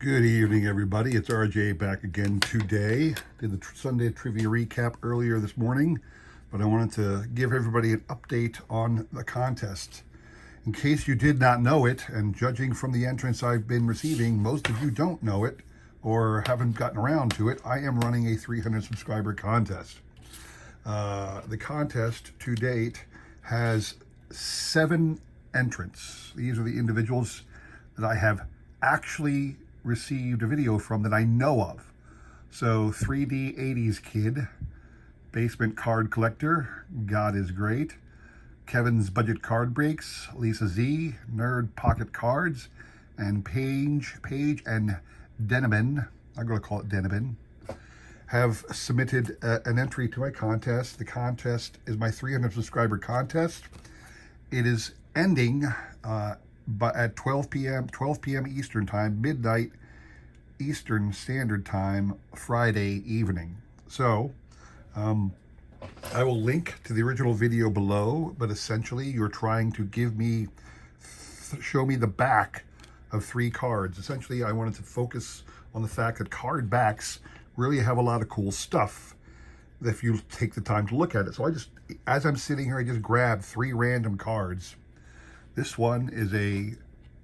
Good evening, everybody. It's RJ back again today. Did the Sunday trivia recap earlier this morning, but I wanted to give everybody an update on the contest. In case you did not know it, and judging from the entrance I've been receiving, most of you don't know it or haven't gotten around to it. I am running a 300 subscriber contest. The contest to date has 7 entrants. These are the individuals that I have actually received a video from that I know of. So 3D 80s Kid, Basement Card Collector, God is Great, Kevin's Budget Card Breaks, Lisa Z, Nerd Pocket Cards, and Paige and Denibin, I'm going to call it Denibin, have submitted an entry to my contest. The contest is my 300 subscriber contest. It is ending but at 12 p.m. Eastern Time, midnight Eastern Standard Time, Friday evening. So I will link to the original video below, but essentially you're trying to show me the back of 3 cards. Essentially, I wanted to focus on the fact that card backs really have a lot of cool stuff if you take the time to look at it. So as I'm sitting here, I just grabbed 3 random cards. This one is a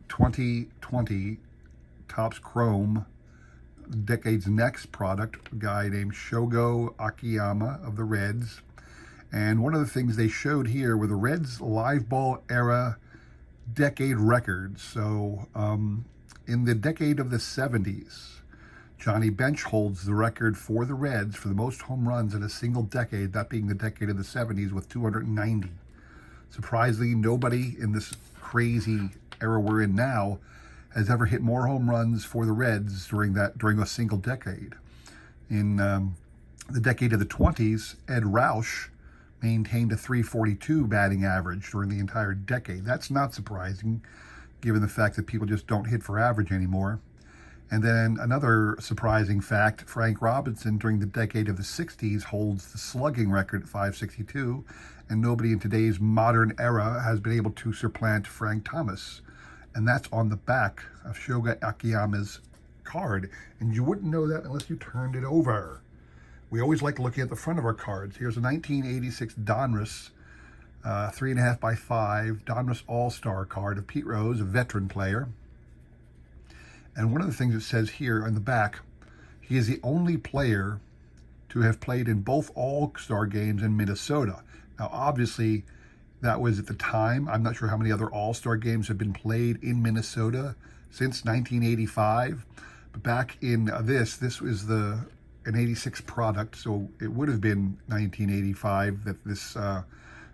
2020 Topps Chrome Decade's Next product, a guy named Shogo Akiyama of the Reds. And one of the things they showed here were the Reds live ball era decade records. So in the decade of the 70s, Johnny Bench holds the record for the Reds for the most home runs in a single decade, that being the decade of the 70s with 290. Surprisingly, nobody in this crazy era we're in now has ever hit more home runs for the Reds during a single decade. In the decade of the 20s, Ed Roush maintained a 342 batting average during the entire decade. That's not surprising, given the fact that people just don't hit for average anymore. And then another surprising fact, Frank Robinson during the decade of the 60s holds the slugging record at 562, and nobody in today's modern era has been able to supplant Frank Thomas. And that's on the back of Shogo Akiyama's card. And you wouldn't know that unless you turned it over. We always like looking at the front of our cards. Here's a 1986 Donruss 3.5 by 5 Donruss All-Star card of Pete Rose, a veteran player. And one of the things it says here on the back, he is the only player to have played in both All-Star games in Minnesota. Now, obviously, that was at the time. I'm not sure how many other All-Star games have been played in Minnesota since 1985. But back in this was an 86 product, so it would have been 1985 that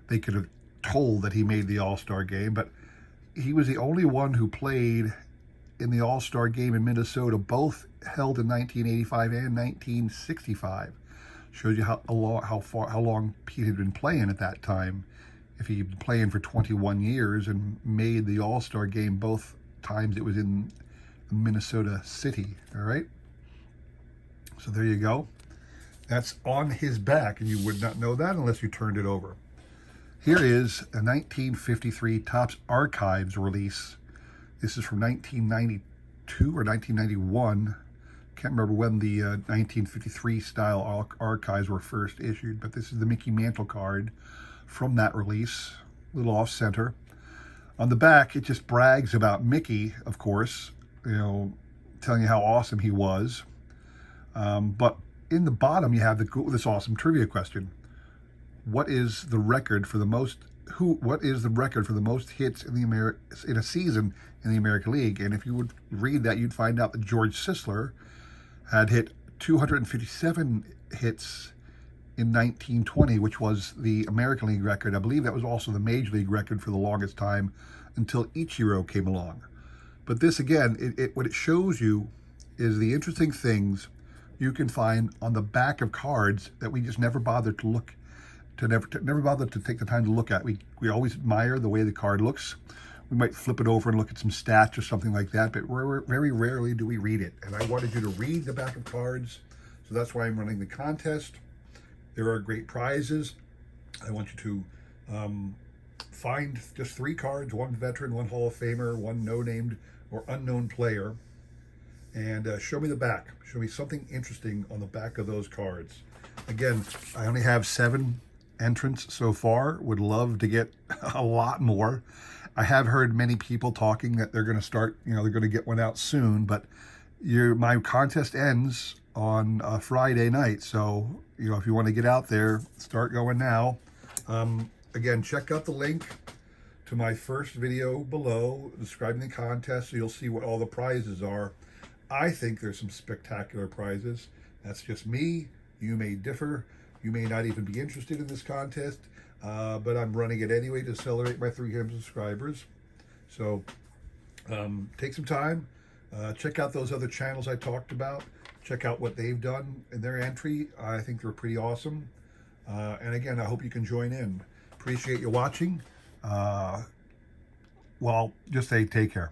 they could have told that he made the All-Star game. But he was the only one who played in the All-Star game in Minnesota, both held in 1985 and 1965. Shows you how long Pete had been playing at that time. If he'd been playing for 21 years and made the All-Star game both times it was in Minnesota City, all right? So there you go. That's on his back, and you would not know that unless you turned it over. Here is a 1953 Topps Archives release. This is from 1992 or 1991. Can't remember when the 1953 style archives were first issued, but this is the Mickey Mantle card from that release, a little off center. On the back, it just brags about Mickey, of course, telling you how awesome he was. But in the bottom, you have this awesome trivia question. What is the record for the most hits in a season in the American League? And if you would read that, you'd find out that George Sisler had hit 257 hits in 1920, which was the American League record. I believe that was also the Major League record for the longest time until Ichiro came along. But this, again, what it shows you is the interesting things you can find on the back of cards that we just never bothered to look never bothered to take the time to look at. We always admire the way the card looks. We might flip it over and look at some stats or something like that, but very rarely do we read it. And I wanted you to read the back of cards, so that's why I'm running the contest. There are great prizes. I want you to find just 3 cards, 1 veteran, 1 Hall of Famer, 1 no-named or unknown player, and show me the back. Show me something interesting on the back of those cards. Again, I only have 7 entrants so far. Would love to get a lot more. I have heard many people talking that they're going to start, they're going to get one out soon, but my contest ends on Friday night. So, if you want to get out there, start going now. Again, check out the link to my first video below describing the contest so you'll see what all the prizes are. I think there's some spectacular prizes. That's just me. You may differ. You may not even be interested in this contest, but I'm running it anyway to celebrate my 300 subscribers. So take some time. Check out those other channels I talked about. Check out what they've done in their entry. I think they're pretty awesome. And again, I hope you can join in. Appreciate you watching. Well, just say take care.